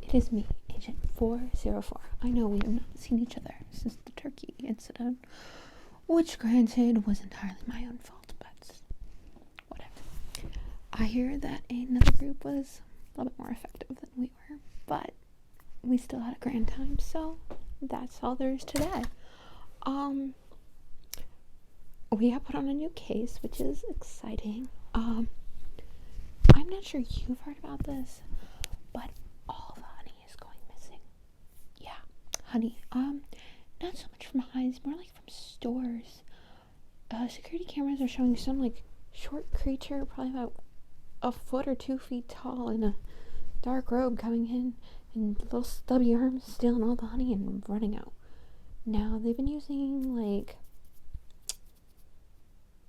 It is me, Agent 404. I know we have not seen each other since the turkey incident, which granted was entirely my own fault, but whatever. I hear that another group was a little bit more effective than we were, but we still had a grand time, so that's all there is to that. We have put on a new case, which is exciting. I'm not sure you've heard about this, but all the honey is going missing. Yeah, honey. Not so much from hives, more like from stores. Security cameras are showing some like short creature, probably about a foot or 2 feet tall, in a dark robe coming in, and little stubby arms stealing all the honey and running out. Now they've been using like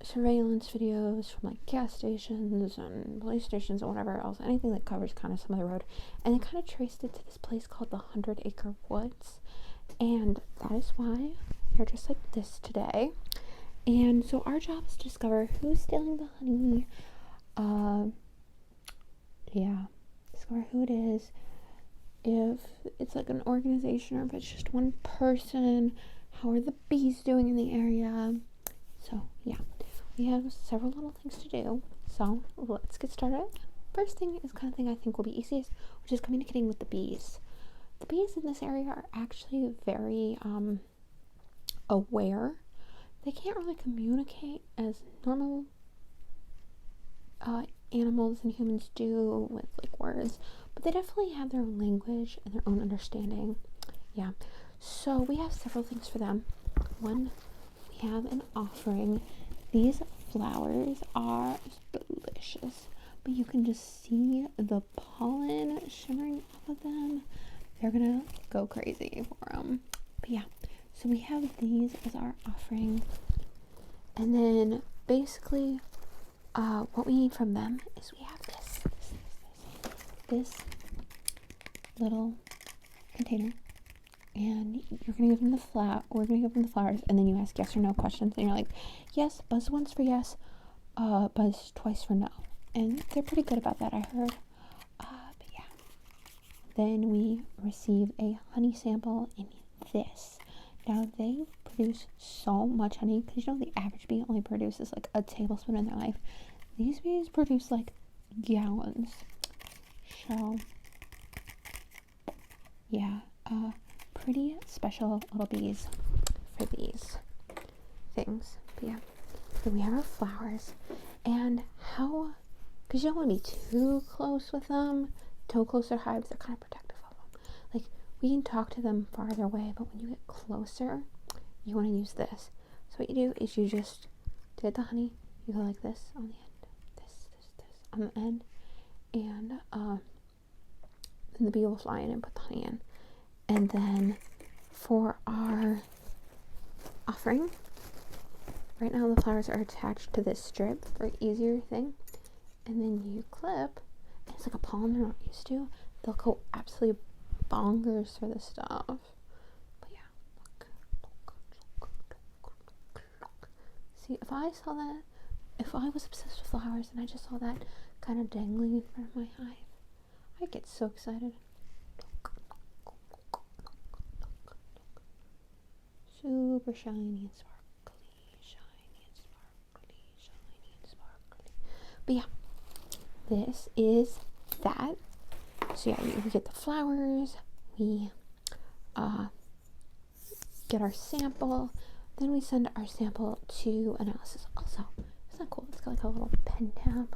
surveillance videos from like gas stations and police stations and whatever else, anything that covers kind of some of the road, and they kind of traced it to this place called the 100-acre woods, and that is why we're just like this today. And so our job is to discover who's stealing the honey, discover who it is, if it's like an organization or if it's just one person, how are the bees doing in the area. So yeah, we have several little things to do, so let's get started. First thing is kind of thing I think will be easiest, which is communicating with the bees. The bees in this area are actually very aware. They can't really communicate as normal animals and humans do with like words, but they definitely have their own language and their own understanding. Yeah, so we have several things for them. One, we have an offering. These flowers are delicious, but you can just see the pollen shimmering off of them. They're gonna go crazy for them. But yeah, so we have these as our offering, and then basically what we need from them is we have this little container, and you're gonna give them we're gonna give them the flowers, and then you ask yes or no questions, and you're like, yes, buzz once for yes, buzz twice for no, and they're pretty good about that, I heard. But yeah, then we receive a honey sample in this. Now they produce so much honey, because you know the average bee only produces like a tablespoon in their life. These bees produce like gallons. So yeah, pretty special little bees for these things. But yeah, then we have our flowers, and because you don't want to be too close with them, too close to their hives, they're kind of protective of them. Like, we can talk to them farther away, but when you get closer, you want to use this. So what you do is you just get the honey, you go like this on the end, this on the end, and then the bee will fly in and put the honey in. And then for our offering, right now the flowers are attached to this strip for an easier thing, and then you clip, and it's like a pollen they're not used to. They'll go absolutely bonkers for this stuff. But yeah, look. See, if I saw that, if I was obsessed with flowers and I just saw that kind of dangling in front of my hive, I'd get so excited. Super shiny and sparkly, shiny and sparkly, shiny and sparkly. But yeah, this is that. So yeah, we get the flowers, we get our sample, then we send our sample to analysis. Also, isn't that cool? It's got like a little pen tab.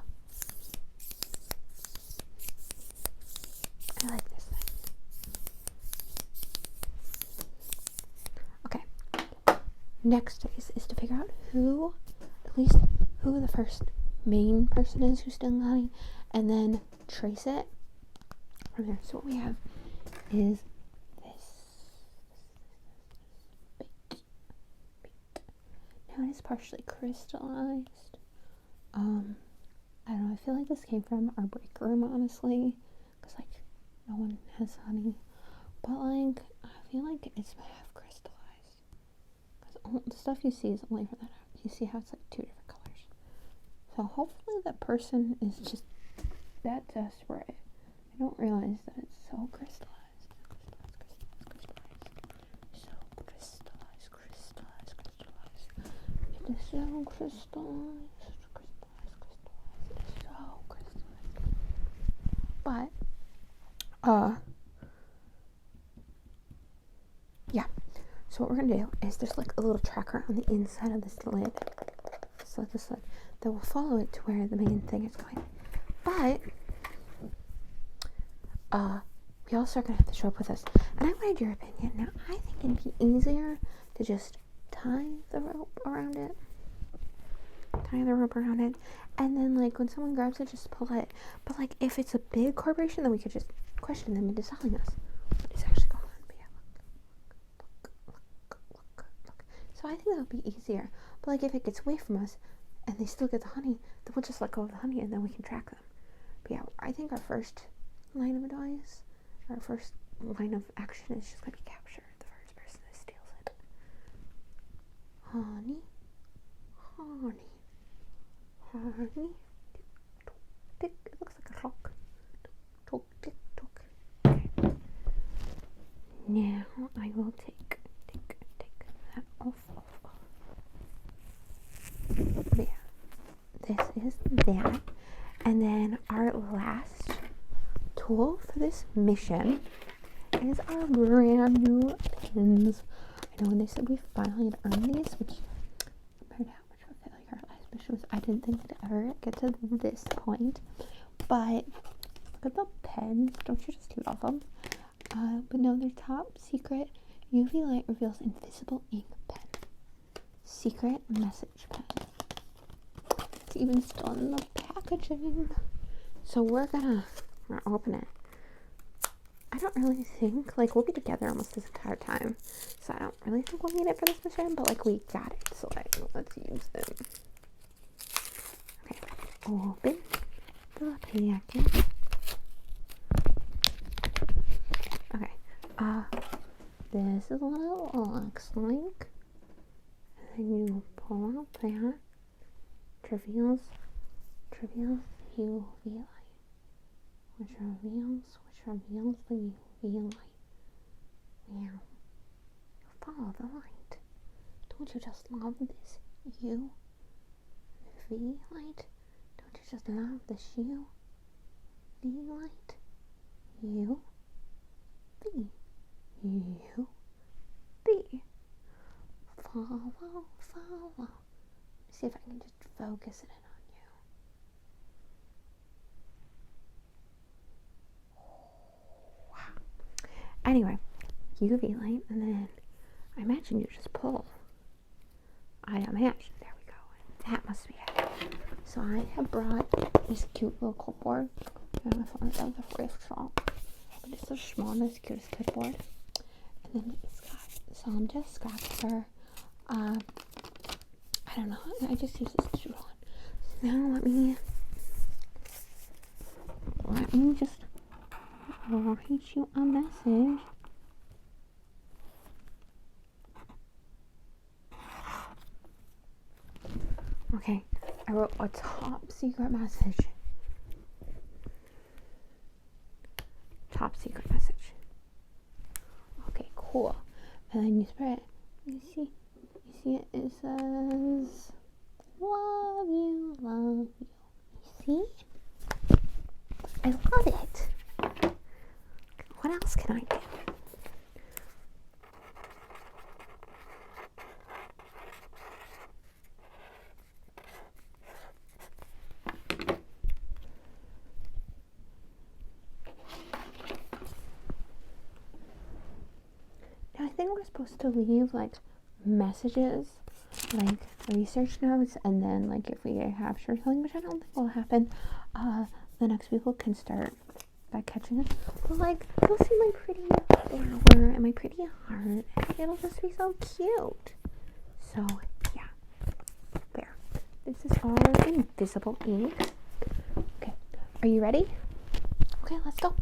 I like this thing. Okay. Next is to figure out who the first main person is who's stealing the honey, and then trace it from there. So what we have is this bait. Now it is partially crystallized. I don't know, I feel like this came from our break room, honestly, because like no one has honey, but like I feel like it's half crystallized, because the stuff you see is only from that. You see how it's like 2 different colors. So hopefully that person is just that desperate. I don't realize that it's so crystallized. so crystallized. It's so crystallized. But, yeah. So what we're gonna do is there's like a little tracker on the inside of this lid. So this lid that will follow it to where the main thing is going. But, we also are gonna have to show up with us. And I wanted your opinion. Now, I think it'd be easier to just tie the rope around it. And then, like, when someone grabs it, just pull it. But, like, if it's a big corporation, then we could just question them into selling us what is actually going on. But yeah, look. So I think that would be easier. But, like, if it gets away from us and they still get the honey, then we'll just let go of the honey and then we can track them. But yeah, I think our first line of advice, our first line of action is just going to capture the first person that steals it. Honey. Tick, it looks like a clock. Tick, tock. Okay. Now I will take that off. But yeah, this is that. And then our last tool for this mission is our brand new pins. I know when they said we finally had earned these, which compared to how much of a failure our last mission was, I didn't think it'd ever get to this point. But look at the pens. Don't you just love them? But no, they're top secret UV light reveals invisible ink pen. Secret message pen. It's even still in the packaging. So we're gonna open it. I don't really think, like, we'll be together almost this entire time, so I don't really think we'll need it for this mission, but, like, we got it, so, like, let's use them. Okay, open the package. Okay, this is what it looks like, and then you pull out that, reveals UV light, which reveals the UV light. Now, follow the light. Don't you just love this UV light? Don't you just love this UV light? UV. Follow. See if I can just focus it in on you. Wow. Anyway, UV light, and then I imagine you just pull. I imagine. There we go. That must be it. So I have brought this cute little clipboard. And I found it at the thrift shop. But it's the smallest, cutest clipboard. And then it's got some just scraps for, I don't know. I just use this to draw on. So now let me just write you a message. Okay, I wrote a top secret message. Top secret message. Okay, cool. And then you spread it. You see it? It says, love you. You see? I love it. What else can I do? Now I think we're supposed to leave like messages, like research notes, and then like if we have sure something, which I don't think will happen, the next people can start by catching us. But like you'll see my pretty flower and my pretty heart, and it'll just be so cute. So yeah, there. This is our invisible ink. Okay, are you ready? Okay, let's go.